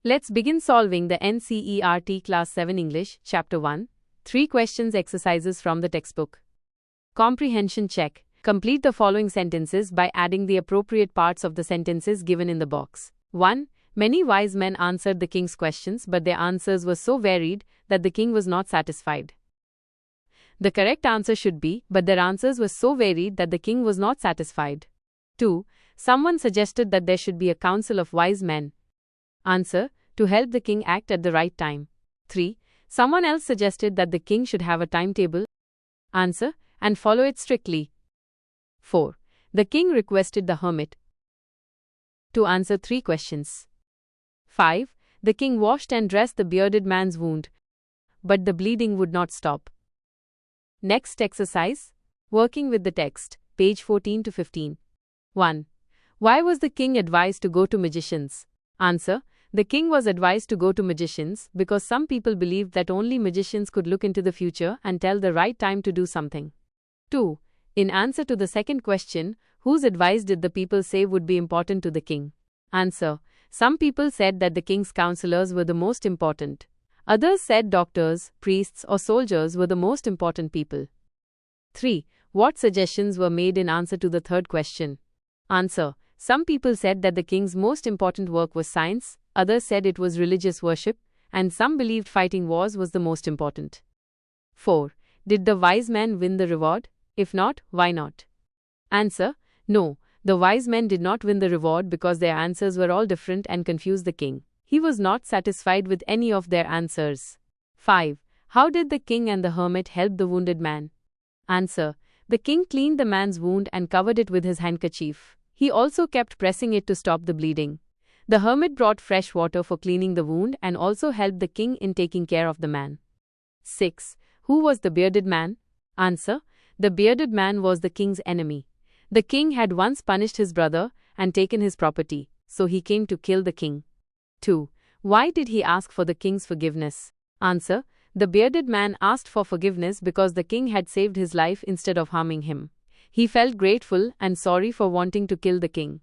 Let's begin solving the NCERT Class 7 English, Chapter 1. 3 questions exercises from the textbook. Comprehension check. Complete the following sentences by adding the appropriate parts of the sentences given in the box. 1. Many wise men answered the king's questions, but their answers were so varied that the king was not satisfied. The correct answer should be, but their answers were so varied that the king was not satisfied. 2. Someone suggested that there should be a council of wise men. Answer, to help the king act at the right time. 3. Someone else suggested that the king should have a timetable. Answer, and follow it strictly. 4. The king requested the hermit to answer 3 questions. 5. The king washed and dressed the bearded man's wound, but the bleeding would not stop. Next exercise, working with the text, page 14 to 15. 1. Why was the king advised to go to magicians? Answer, the king was advised to go to magicians because some people believed that only magicians could look into the future and tell the right time to do something. 2. In answer to the second question, whose advice did the people say would be important to the king? Answer, some people said that the king's counselors were the most important. Others said doctors, priests, or soldiers were the most important people. 3. What suggestions were made in answer to the third question? Answer, some people said that the king's most important work was science, others said it was religious worship, and some believed fighting wars was the most important. 4. Did the wise men win the reward? If not, why not? Answer, no, the wise men did not win the reward because their answers were all different and confused the king. He was not satisfied with any of their answers. 5. How did the king and the hermit help the wounded man? Answer, the king cleaned the man's wound and covered it with his handkerchief. He also kept pressing it to stop the bleeding. The hermit brought fresh water for cleaning the wound and also helped the king in taking care of the man. 6. Who was the bearded man? Answer, the bearded man was the king's enemy. The king had once punished his brother and taken his property, so he came to kill the king. 2. Why did he ask for the king's forgiveness? Answer, the bearded man asked for forgiveness because the king had saved his life instead of harming him. He felt grateful and sorry for wanting to kill the king.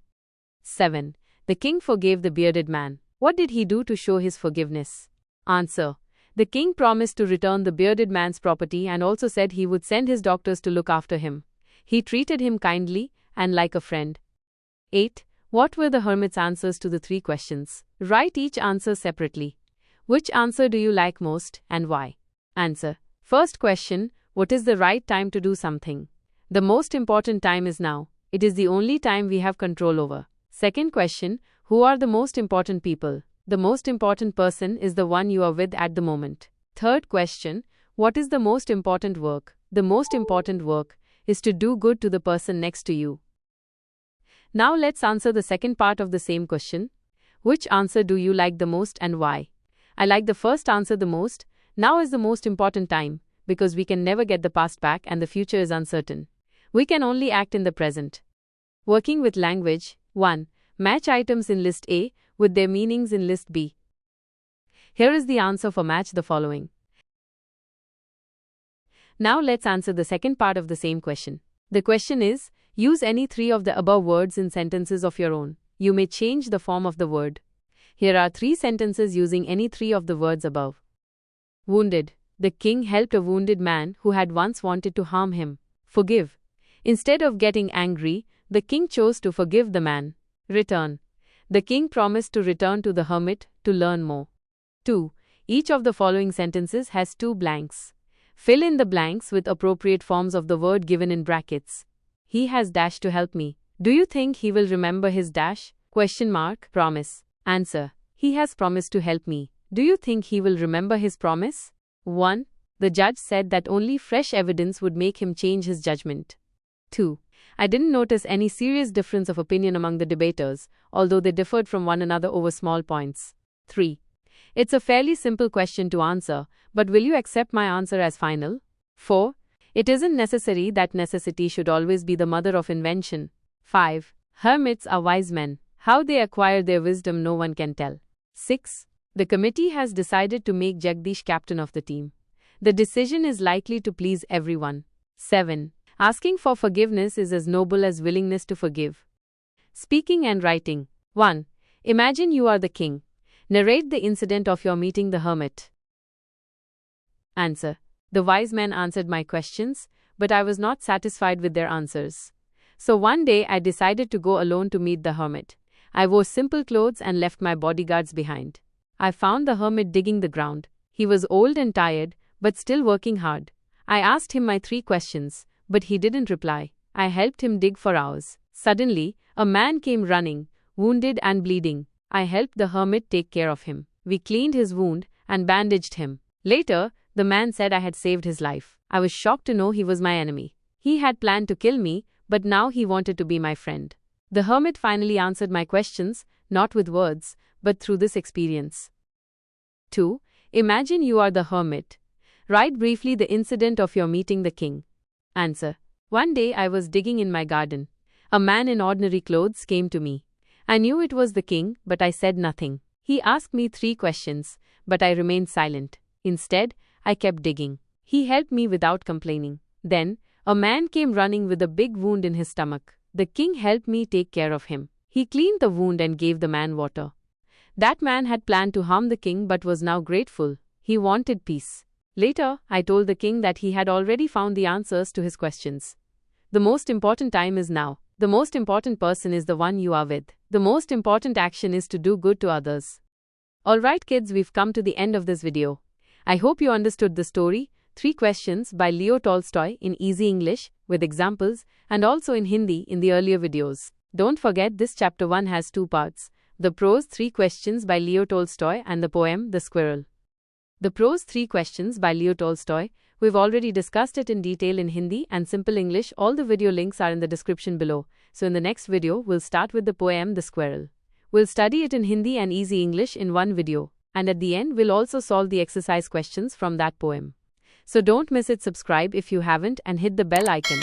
7. The king forgave the bearded man. What did he do to show his forgiveness? Answer, the king promised to return the bearded man's property and also said he would send his doctors to look after him. He treated him kindly and like a friend. 8. What were the hermit's answers to the 3 questions? Write each answer separately. Which answer do you like most and why? Answer. First question, what is the right time to do something? The most important time is now. It is the only time we have control over. Second question, who are the most important people? The most important person is the one you are with at the moment. Third question, what is the most important work? The most important work is to do good to the person next to you. Now let's answer the second part of the same question. Which answer do you like the most and why? I like the first answer the most. Now is the most important time, because we can never get the past back and the future is uncertain. We can only act in the present. Working with language. 1. Match items in list A with their meanings in list B. Here is the answer for match the following. Now let's answer the second part of the same question. The question is, use any 3 of the above words in sentences of your own. You may change the form of the word. Here are 3 sentences using any 3 of the words above. Wounded. The king helped a wounded man who had once wanted to harm him. Forgive. Instead of getting angry, the king chose to forgive the man. Return. The king promised to return to the hermit to learn more. 2. Each of the following sentences has 2 blanks. Fill in the blanks with appropriate forms of the word given in brackets. He has dash to help me. Do you think he will remember his dash? Question mark. Promise. Answer. He has promised to help me. Do you think he will remember his promise? 1. The judge said that only fresh evidence would make him change his judgment. 2. I didn't notice any serious difference of opinion among the debaters, although they differed from one another over small points. 3. It's a fairly simple question to answer, but will you accept my answer as final? 4. It isn't necessary that necessity should always be the mother of invention. 5. Hermits are wise men. How they acquire their wisdom no one can tell. 6. The committee has decided to make Jagdish captain of the team. The decision is likely to please everyone. 7. Asking for forgiveness is as noble as willingness to forgive. Speaking and writing. 1. Imagine you are the king. Narrate the incident of your meeting the hermit. Answer. The wise men answered my questions, but I was not satisfied with their answers. So one day I decided to go alone to meet the hermit. I wore simple clothes and left my bodyguards behind. I found the hermit digging the ground. He was old and tired, but still working hard. I asked him my 3 questions, but he didn't reply. I helped him dig for hours. Suddenly, a man came running, wounded and bleeding. I helped the hermit take care of him. We cleaned his wound and bandaged him. Later, the man said I had saved his life. I was shocked to know he was my enemy. He had planned to kill me, but now he wanted to be my friend. The hermit finally answered my questions, not with words, but through this experience. 2. Imagine you are the hermit. Write briefly the incident of your meeting the king. Answer. One day I was digging in my garden. A man in ordinary clothes came to me. I knew it was the king, but I said nothing. He asked me 3 questions, but I remained silent. Instead, I kept digging. He helped me without complaining. Then, a man came running with a big wound in his stomach. The king helped me take care of him. He cleaned the wound and gave the man water. That man had planned to harm the king but was now grateful. He wanted peace. Later, I told the king that he had already found the answers to his questions. The most important time is now. The most important person is the one you are with. The most important action is to do good to others. Alright kids, we've come to the end of this video. I hope you understood the story, 3 Questions by Leo Tolstoy in easy English, with examples, and also in Hindi in the earlier videos. Don't forget this chapter 1 has 2 parts. The prose 3 Questions by Leo Tolstoy and the poem The Squirrel. The prose 3 Questions by Leo Tolstoy, we've already discussed it in detail in Hindi and simple English. All the video links are in the description below. So in the next video, we'll start with the poem The Squirrel. We'll study it in Hindi and easy English in one video. And at the end, we'll also solve the exercise questions from that poem. So don't miss it. Subscribe if you haven't and hit the bell icon.